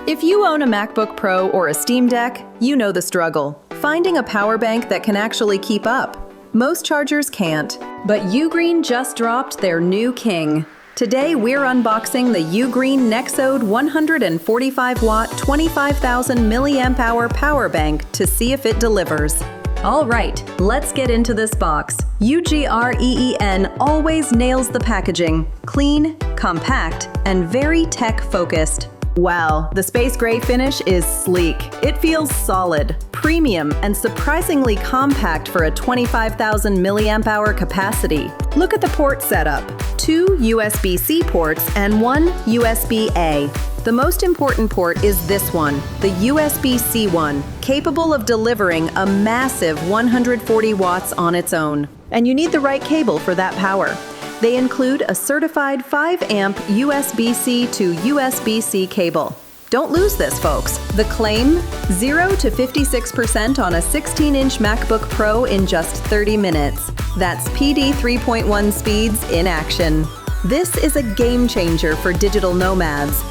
If you own a MacBook Pro or a Steam Deck, you know the struggle. Finding a power bank that can actually keep up. Most chargers can't, but UGREEN just dropped their new king. Today we're unboxing the UGREEN Nexode 145-watt 25,000 mAh power bank to see if it delivers. All right, let's get into this box. UGREEN always nails the packaging. Clean, compact, and very tech-focused. Wow, the space gray finish is sleek. It feels solid, premium, and surprisingly compact for a 25,000 mAh capacity. Look at the port setup. 2 USB-C ports and 1 USB-A. The most important port is this one, the USB-C one, capable of delivering a massive 140 watts on its own. And you need the right cable for that power. They include a certified 5-amp USB-C to USB-C cable. Don't lose this, folks. The claim, 0 to 56% on a 16-inch MacBook Pro in just 30 minutes. That's PD 3.1 speeds in action. This is a game changer for digital nomads.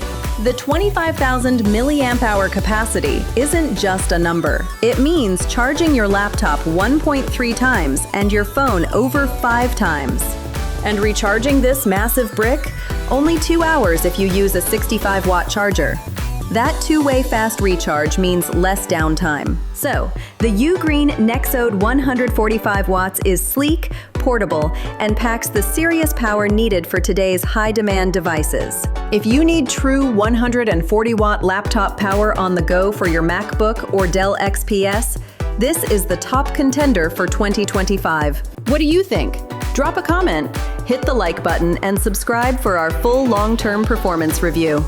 The 25,000 mAh capacity isn't just a number. It means charging your laptop 1.3 times and your phone over 5 times. And recharging this massive brick? Only 2 hours if you use a 65-watt charger. That two-way fast recharge means less downtime. So, the UGREEN Nexode 145 watts is sleek, portable, and packs the serious power needed for today's high-demand devices. If you need true 140-watt laptop power on the go for your MacBook or Dell XPS, this is the top contender for 2025. What do you think? Drop a comment, hit the like button, and subscribe for our full long-term performance review.